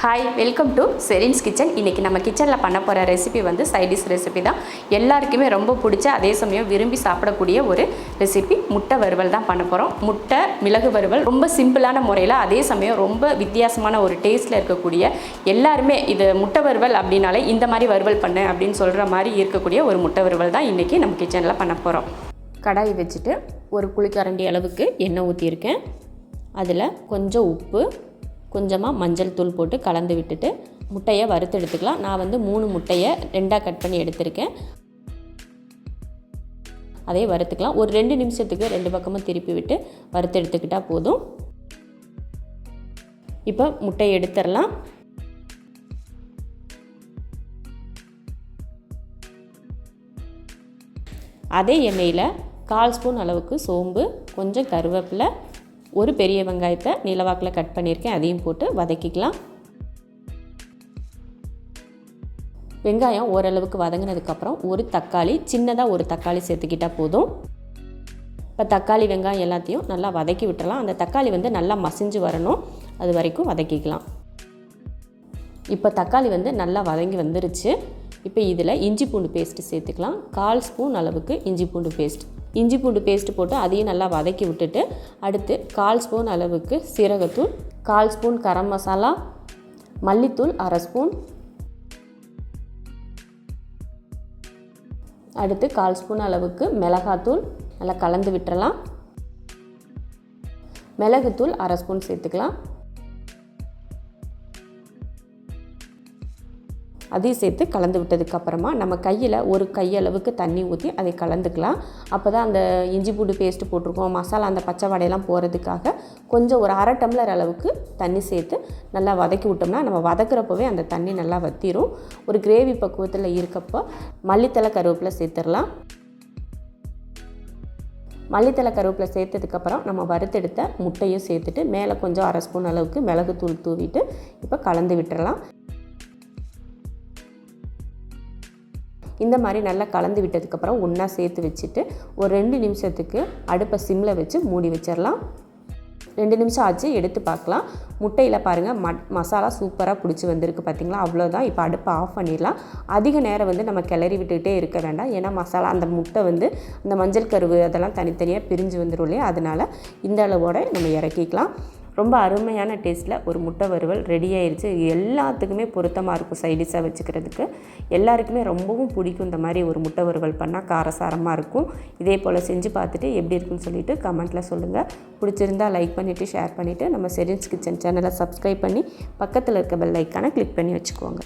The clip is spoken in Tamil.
Hi, welcome to Serin's kitchen. இன்றைக்கி நம்ம கிச்சனில் பண்ண போகிற ரெசிபி வந்து சைடிஷ் ரெசிபி தான். எல்லாருக்குமே ரொம்ப பிடிச்ச, அதே சமயம் விரும்பி சாப்பிடக்கூடிய ஒரு ரெசிபி முட்டை வறுவல் தான் பண்ண போகிறோம். முட்டை மிளகு வறுவல் ரொம்ப சிம்பிளான முறையில், அதே சமயம் ரொம்ப வித்தியாசமான ஒரு டேஸ்ட்டில் இருக்கக்கூடிய, எல்லாருமே இது முட்டை வறுவல் அப்படின்னாலே இந்த மாதிரி வறுவல் பண்ணு அப்படின்னு சொல்கிற மாதிரி இருக்கக்கூடிய ஒரு முட்டை வறுவல் தான் இன்றைக்கி நம்ம கிச்சனில் பண்ண போகிறோம். கடாய் வச்சுட்டு ஒரு குழிக்கரண்டி அளவுக்கு எண்ணெய் ஊற்றியிருக்கேன். அதில் கொஞ்சம் உப்பு, கொஞ்சமாக மஞ்சள் தூள் போட்டு கலந்து விட்டுட்டு முட்டையை வறுத்து எடுத்துக்கலாம். நான் வந்து 3 முட்டையை 2ஆக கட் பண்ணி எடுத்திருக்கேன். அதே வறுத்துக்கலாம். ஒரு 2 நிமிஷத்துக்கு 2 பக்கமும் திருப்பி விட்டு வறுத்து எடுத்துக்கிட்டால் போதும். இப்போ முட்டையை எடுத்துடலாம். அதே எண்ணெயில் 1/4 ஸ்பூன் அளவுக்கு சோம்பு, கொஞ்சம் கருவேப்பிலை, ஒரு பெரிய வெங்காயத்தை நீளவாக்கில் கட் பண்ணியிருக்கேன், அதையும் போட்டு வதக்கிக்கலாம். வெங்காயம் ஓரளவுக்கு வதங்கினதுக்கப்புறம் ஒரு தக்காளி, சின்னதாக ஒரு தக்காளி சேர்த்துக்கிட்டால் போதும். இப்போ தக்காளி வெங்காயம் எல்லாத்தையும் நல்லா வதக்கி விட்டுறலாம். அந்த தக்காளி வந்து நல்லா மசிஞ்சு வரணும், அது வரைக்கும் வதக்கிக்கலாம். இப்போ தக்காளி வந்து நல்லா வதங்கி வந்துருச்சு. இப்போ இதில் இஞ்சி பூண்டு பேஸ்ட்டு சேர்த்துக்கலாம். 1/4 ஸ்பூன் அளவுக்கு இஞ்சி பூண்டு பேஸ்ட்டு போட்டு அதையும் நல்லா வதக்கி விட்டுட்டு, அடுத்து 1/4 ஸ்பூன் அளவுக்கு சீரகத்தூள், 1/4 ஸ்பூன் கரம் மசாலா, மல்லித்தூள் 1/2 ஸ்பூன், அடுத்து 1/4 ஸ்பூன் அளவுக்கு மிளகாத்தூள் நல்லா கலந்து விட்டுறலாம். மிளகுத்தூள் 1/2 ஸ்பூன் சேர்த்துக்கலாம். அதையும் சேர்த்து கலந்து விட்டதுக்கப்புறமா நம்ம கையில் ஒரு கையளவுக்கு தண்ணி ஊற்றி அதை கலந்துக்கலாம். அப்போ தான் அந்த இஞ்சி பூண்டு பேஸ்ட்டு போட்டிருக்கோம், மசாலா அந்த பச்சை வடையெல்லாம் போகிறதுக்காக கொஞ்சம் ஒரு 1/2 டம்ளர் அளவுக்கு தண்ணி சேர்த்து நல்லா வதக்கி விட்டோம்னா, நம்ம வதக்கிறப்பவே அந்த தண்ணி நல்லா வற்றிரும். ஒரு கிரேவி பக்குவத்தில் இருக்கப்போ மல்லித்தலை கருவேப்பிலை சேர்த்துடலாம். மல்லித்தலை கருவேப்பிலை சேர்த்ததுக்கப்புறம் நம்ம வறுத்தெடுத்த முட்டையும் சேர்த்துட்டு மேலே கொஞ்சம் 1/2 ஸ்பூன் அளவுக்கு மிளகுத்தூள் தூவிட்டு இப்போ கலந்து விட்டுறலாம். இந்த மாதிரி நல்லா கலந்து விட்டதுக்கப்புறம் ஒன்றா சேர்த்து வச்சுட்டு ஒரு 2 நிமிஷத்துக்கு அடுப்பை சிம்மில் வச்சு மூடி வச்சிடலாம். 2 நிமிஷம் ஆச்சு, எடுத்து பார்க்கலாம். முட்டையில் பாருங்கள் மசாலா சூப்பராக பிடிச்சி வந்திருக்கு பார்த்திங்களா, அவ்வளோதான். இப்போ அடுப்பை ஆஃப் பண்ணிடலாம். அதிக நேரம் வந்து நம்ம கிளறி விட்டுக்கிட்டே இருக்க வேண்டாம். ஏன்னா மசாலா அந்த முட்டை வந்து அந்த மஞ்சள் கருவு அதெல்லாம் தனித்தனியாக பிரிஞ்சு வந்துடும் இல்லையா, அதனால் இந்த அளவோடு நம்ம இறக்கிக்கலாம். ரொம்ப அருமையான டேஸ்ட்டில் ஒரு முட்டை வறுவல் ரெடி ஆயிடுச்சு. எல்லாத்துக்குமே பொருத்தமாக இருக்கும், சைடிஷாக வச்சுக்கிறதுக்கு. எல்லாருக்குமே ரொம்பவும் பிடிக்கும். இந்த மாதிரி ஒரு முட்டை வறுவல் பண்ணால் காரசாரமாக இருக்கும். இதே போல் செஞ்சு பார்த்துட்டு எப்படி இருக்குன்னு சொல்லிவிட்டு கமெண்ட்டில் சொல்லுங்கள். பிடிச்சிருந்தால் லைக் பண்ணிவிட்டு ஷேர் பண்ணிவிட்டு நம்ம செரின்ஸ் கிச்சன் சேனலை சப்ஸ்கிரைப் பண்ணி பக்கத்தில் இருக்க பெல் ஐக்கானை கிளிக் பண்ணி வச்சுக்கோங்க.